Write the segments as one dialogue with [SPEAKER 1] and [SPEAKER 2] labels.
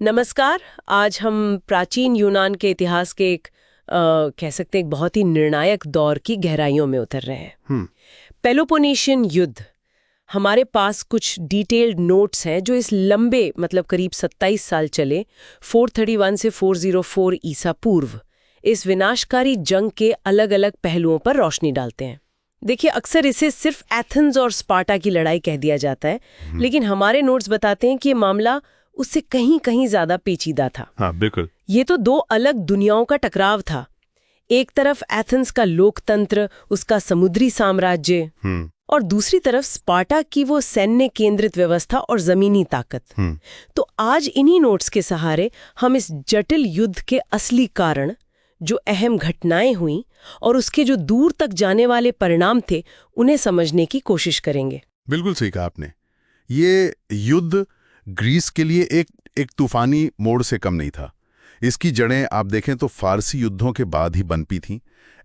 [SPEAKER 1] नमस्कार। आज हम प्राचीन यूनान के इतिहास के कह सकते हैं एक बहुत ही निर्णायक दौर की गहराइयों में उतर रहे हैं। पेलोपोनेशियन युद्ध। हमारे पास कुछ डिटेल्ड नोट्स हैं जो इस लंबे मतलब करीब 27 साल चले 431 से 404 ईसा पूर्व इस विनाशकारी जंग के अलग अलग पहलुओं पर रोशनी डालते हैं। देखिए, अक्सर इसे सिर्फ एथेंस और स्पार्टा की लड़ाई कह दिया जाता है, लेकिन हमारे नोट्स बताते हैं कि ये मामला उससे कहीं कहीं ज्यादा पेचीदा था।
[SPEAKER 2] हाँ, बिल्कुल।
[SPEAKER 1] ये तो दो अलग दुनियाओं का टकराव था। एक तरफ एथेंस का लोकतंत्र, उसका समुद्री साम्राज्य, और दूसरी तरफ स्पार्टा की वो सैन्य केंद्रित व्यवस्था और जमीनी ताकत। तो आज इन्हीं नोट्स के सहारे हम इस जटिल युद्ध के असली कारण, जो अहम घटनाएं हुई और उसके जो दूर तक जाने वाले परिणाम थे, उन्हें समझने की कोशिश करेंगे।
[SPEAKER 2] बिल्कुल सही कहा आपने। ये युद्ध ग्रीस के लिए एक तूफानी मोड़ से कम नहीं था। इसकी जड़ें आप देखें तो फारसी युद्धों के बाद ही बनपी थीं।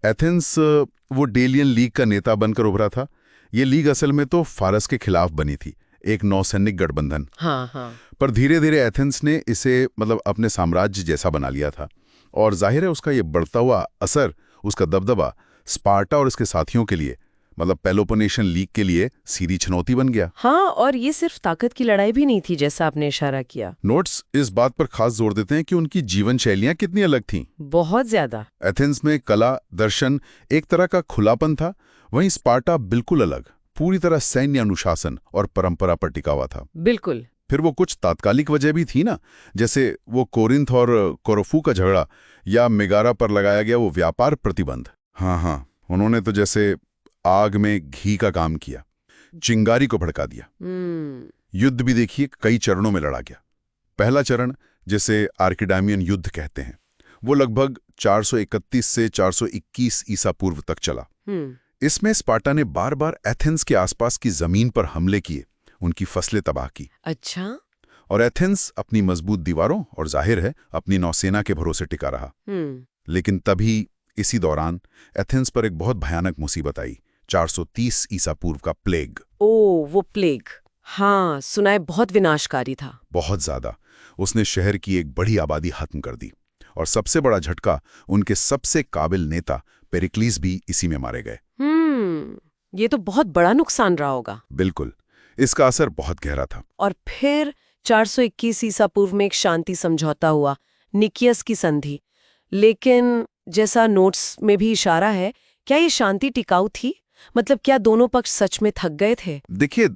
[SPEAKER 2] एथेंस वो डेलियन लीग का नेता बनकर उभरा था। ये लीग असल में तो फारस के खिलाफ बनी थी, एक नौसैनिक गठबंधन।
[SPEAKER 1] हाँ।
[SPEAKER 2] पर धीरे धीरे एथेंस ने इसे अपने साम्राज्य जैसा बना लिया था, और जाहिर है उसका ये बढ़ता हुआ असर, उसका दबदबा स्पार्टा और इसके साथियों के लिए पेलोपोनेशियन लीग के लिए सीधी चुनौती बन गया।
[SPEAKER 1] हाँ, और ये सिर्फ ताकत की लड़ाई भी नहीं थी, जैसा आपने इशारा किया।
[SPEAKER 2] नोट्स इस बात पर खास जोर देते हैं कि उनकी जीवन शैलियां कितनी अलग थीं।
[SPEAKER 1] बहुत ज्यादा।
[SPEAKER 2] एथेंस में कला, दर्शन एक तरह का खुलापन था, वहीं स्पार्टा बिल्कुल अलग, पूरी तरह सैन्य अनुशासन और परंपरा पर टिका हुआ था।
[SPEAKER 1] बिल्कुल।
[SPEAKER 2] फिर वो कुछ तात्कालिक वजह भी थी ना, जैसे वो कोरिंथ और कोरफू का झगड़ा, या मेगारा पर लगाया गया वो व्यापार प्रतिबंध। हाँ, उन्होंने तो जैसे आग में घी का काम किया, चिंगारी को भड़का दिया। युद्ध भी देखिए कई चरणों में लड़ा गया। पहला चरण, जिसे आर्किडामियन युद्ध कहते हैं, वो लगभग 431 से 421 ईसा पूर्व तक चला। इसमें स्पार्टा ने बार बार एथेंस के आसपास की जमीन पर हमले किए, उनकी फसलें तबाह की।
[SPEAKER 1] अच्छा।
[SPEAKER 2] और एथेंस अपनी मजबूत दीवारों और जाहिर है अपनी नौसेना के भरोसे टिका रहा। लेकिन तभी इसी दौरान एथेंस पर एक बहुत भयानक मुसीबत आई, 430 ईसा पूर्व का प्लेग।
[SPEAKER 1] वो प्लेग। हाँ, सुना है, बहुत विनाशकारी था।
[SPEAKER 2] बहुत ज्यादा। उसने शहर की एक बड़ी आबादी खत्म कर दी, और सबसे बड़ा झटका, उनके सबसे काबिल नेता पेरिक्लीस भी इसी में मारे गए।
[SPEAKER 1] ये तो बहुत बड़ा नुकसान रहा होगा।
[SPEAKER 2] बिल्कुल, इसका असर बहुत गहरा था।
[SPEAKER 1] और फिर 421 ईसा पूर्व में एक शांति समझौता हुआ, निकियस की संधि। लेकिन जैसा नोट्स में भी इशारा है, क्या ये शांति टिकाऊ थी? मतलब क्या दोनों पक्ष सच में थक गए थे?
[SPEAKER 2] देखिए,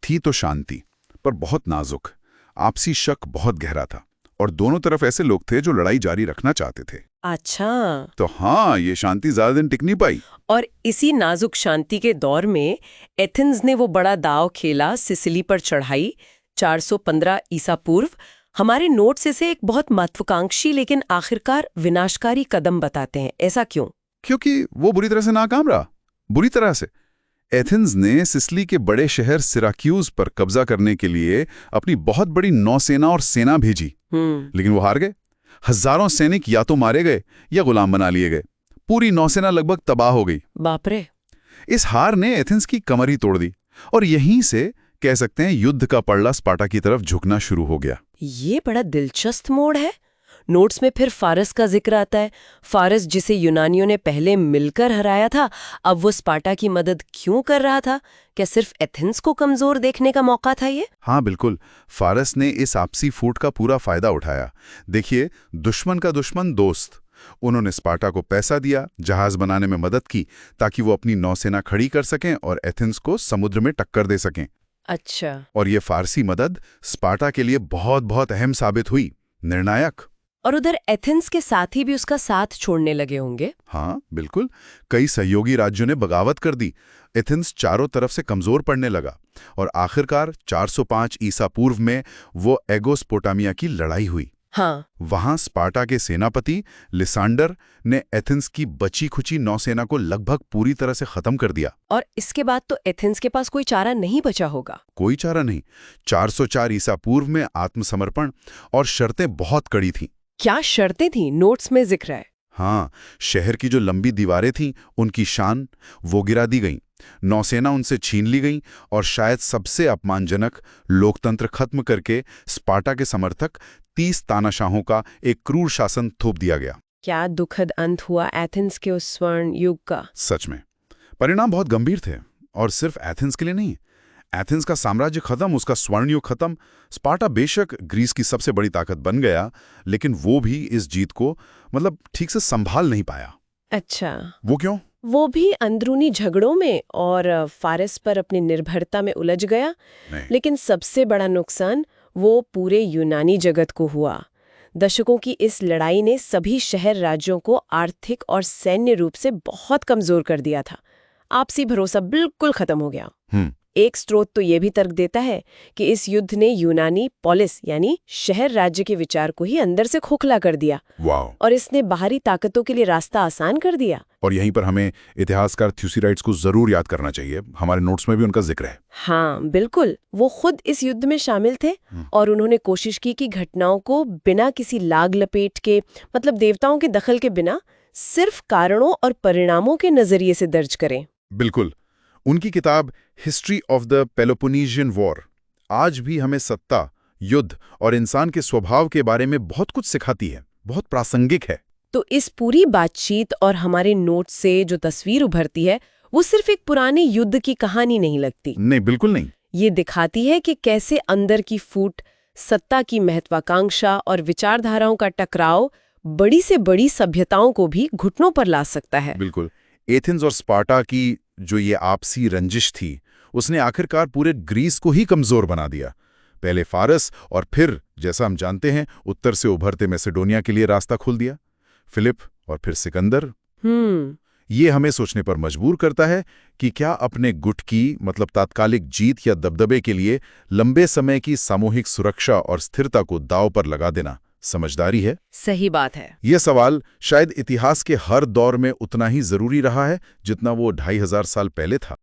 [SPEAKER 2] थी तो शांति, पर बहुत नाजुक। आपसी शक बहुत गहरा था, और दोनों तरफ ऐसे लोग थे जो लड़ाई जारी रखना चाहते थे।
[SPEAKER 1] अच्छा।
[SPEAKER 2] तो हाँ, ये शांति ज्यादा दिन टिक नहीं पाई।
[SPEAKER 1] और इसी नाजुक शांति के दौर में एथेंस ने वो बड़ा दांव खेला, सिसिली पर चढ़ाई, 415 ईसा पूर्व। हमारे नोट्स इसे एक बहुत महत्वाकांक्षी लेकिन आखिरकार विनाशकारी कदम बताते हैं। ऐसा क्यों?
[SPEAKER 2] क्योंकि वो बुरी तरह से नाकाम रहा। बुरी तरह से। एथेंस ने सिसिली के बड़े शहर सिराक्यूज पर कब्जा करने के लिए अपनी बहुत बड़ी नौसेना और सेना भेजी, लेकिन वो हार गए। हजारों सैनिक या तो मारे गए या गुलाम बना लिए गए। पूरी नौसेना लगभग तबाह हो गई।
[SPEAKER 1] बाप रे।
[SPEAKER 2] इस हार ने एथेंस की कमर ही तोड़ दी, और यहीं से कह सकते हैं युद्ध का पड़ला स्पार्टा की तरफ झुकना शुरू हो गया।
[SPEAKER 1] ये बड़ा दिलचस्प मोड़ है। नोट्स में फिर फारस का जिक्र आता है। फारस, जिसे यूनानियों ने पहले मिलकर हराया था, अब वो स्पार्टा की मदद क्यों कर रहा था? क्या सिर्फ एथेंस को कमजोर देखने का मौका था ये?
[SPEAKER 2] हाँ, बिल्कुल। फारस ने इस आपसी फूट का पूरा फायदा उठाया। देखिए, दुश्मन का दुश्मन दोस्त। उन्होंने स्पार्टा को पैसा दिया, जहाज बनाने में मदद की, ताकि वो अपनी नौसेना खड़ी कर सकें और एथेंस को समुद्र में टक्कर दे सकें।
[SPEAKER 1] अच्छा।
[SPEAKER 2] और ये फारसी मदद स्पार्टा के लिए बहुत बहुत अहम साबित हुई, निर्णायक।
[SPEAKER 1] और उधर एथेंस के साथी भी उसका साथ छोड़ने लगे होंगे।
[SPEAKER 2] हाँ, बिल्कुल। कई सहयोगी राज्यों ने बगावत कर दी। एथेंस चारों तरफ से कमजोर पड़ने लगा, और आखिरकार 405 ईसा पूर्व में वो एगोस्पोटामिया की लड़ाई हुई।
[SPEAKER 1] हाँ।
[SPEAKER 2] वहां स्पार्टा के सेनापति लिसांडर ने एथेंस की बची खुची नौसेना को लगभग पूरी तरह से खत्म कर दिया।
[SPEAKER 1] और इसके बाद तो एथेंस के पास कोई चारा नहीं बचा होगा।
[SPEAKER 2] कोई चारा नहीं। 404 ईसा पूर्व में आत्मसमर्पण, और शर्तें बहुत कड़ी थीं।
[SPEAKER 1] क्या शर्तें थीं? नोट्स में जिक्र है।
[SPEAKER 2] हाँ, शहर की जो लंबी दीवारें थीं, उनकी शान वो गिरा दी गईं। नौसेना उनसे छीन ली गई और शायद सबसे अपमानजनक, लोकतंत्र खत्म करके स्पार्टा के समर्थक 30 तानाशाहों का एक क्रूर शासन थोप दिया गया।
[SPEAKER 1] क्या दुखद अंत हुआ एथेंस के उस स्वर्ण युग का।
[SPEAKER 2] सच में परिणाम बहुत गंभीर थे, और सिर्फ एथेंस के लिए नहीं। एथेंस का साम्राज्य खत्म, उसका स्वर्ण युग खत्म। स्पार्टा बेशक ग्रीस की सबसे बड़ी ताकत बन गया, लेकिन वो भी इस जीत को ठीक से संभाल नहीं पाया।
[SPEAKER 1] अच्छा,
[SPEAKER 2] वो क्यों?
[SPEAKER 1] वो भी अंदरूनी झगड़ों में और फारस पर अपनी निर्भरता में उलझ गया। लेकिन सबसे बड़ा नुकसान वो पूरे यूनानी जगत को हुआ। दशकों की इस लड़ाई ने सभी शहर राज्यों को आर्थिक और सैन्य रूप से बहुत कमजोर कर दिया था। आपसी भरोसा बिल्कुल खत्म हो गया। एक स्रोत तो ये भी तर्क देता है कि इस युद्ध ने यूनानी पोलिस यानी शहर राज्य के विचार को ही अंदर से खोखला कर दिया। और इसने बाहरी ताकतों के लिए रास्ता आसान कर दिया।
[SPEAKER 2] और यहीं पर हमें इतिहासकार थ्यूसिडाइड्स को जरूर याद करना चाहिए। हमारे नोट्स में भी उनका जिक्र है।
[SPEAKER 1] हाँ बिल्कुल, वो खुद इस युद्ध में शामिल थे और उन्होंने कोशिश की कि घटनाओं को बिना किसी लाग लपेट के, देवताओं के दखल के बिना, सिर्फ कारणों और परिणामों के नजरिए से दर्ज करें।
[SPEAKER 2] बिल्कुल। उनकी किताब history of the Peloponnesian war आज भी हमें सत्ता, युद्ध और इंसान के स्वभाव के बारे में बहुत कुछ सिखाती है, बहुत प्रासंगिक है।
[SPEAKER 1] तो इस पूरी बातचीत और हमारे नोट से जो तस्वीर उभरती है, वो सिर्फ एक पुराने युद्ध की कहानी नहीं लगती।
[SPEAKER 2] नहीं, बिल्कुल नहीं।
[SPEAKER 1] ये दिखाती है कि कैसे अंदर की फूट, सत्ता की महत्वाकांक्षा और विचारधाराओं का टकराव बड़ी से बड़ी सभ्यताओं को भी घुटनों पर ला सकता है।
[SPEAKER 2] बिल्कुल। एथेंस और स्पार्टा की जो ये आपसी रंजिश थी, उसने आखिरकार पूरे ग्रीस को ही कमजोर बना दिया। पहले फारस और फिर, जैसा हम जानते हैं, उत्तर से उभरते मैसेडोनिया के लिए रास्ता खोल दिया। फिलिप और फिर सिकंदर। ये हमें सोचने पर मजबूर करता है कि क्या अपने गुट की तात्कालिक जीत या दबदबे के लिए लंबे समय की सामूहिक सुरक्षा और स्थिरता को दांव पर लगा देना समझदारी है?
[SPEAKER 1] सही बात है।
[SPEAKER 2] यह सवाल शायद इतिहास के हर दौर में उतना ही जरूरी रहा है जितना वो 2500 साल पहले था।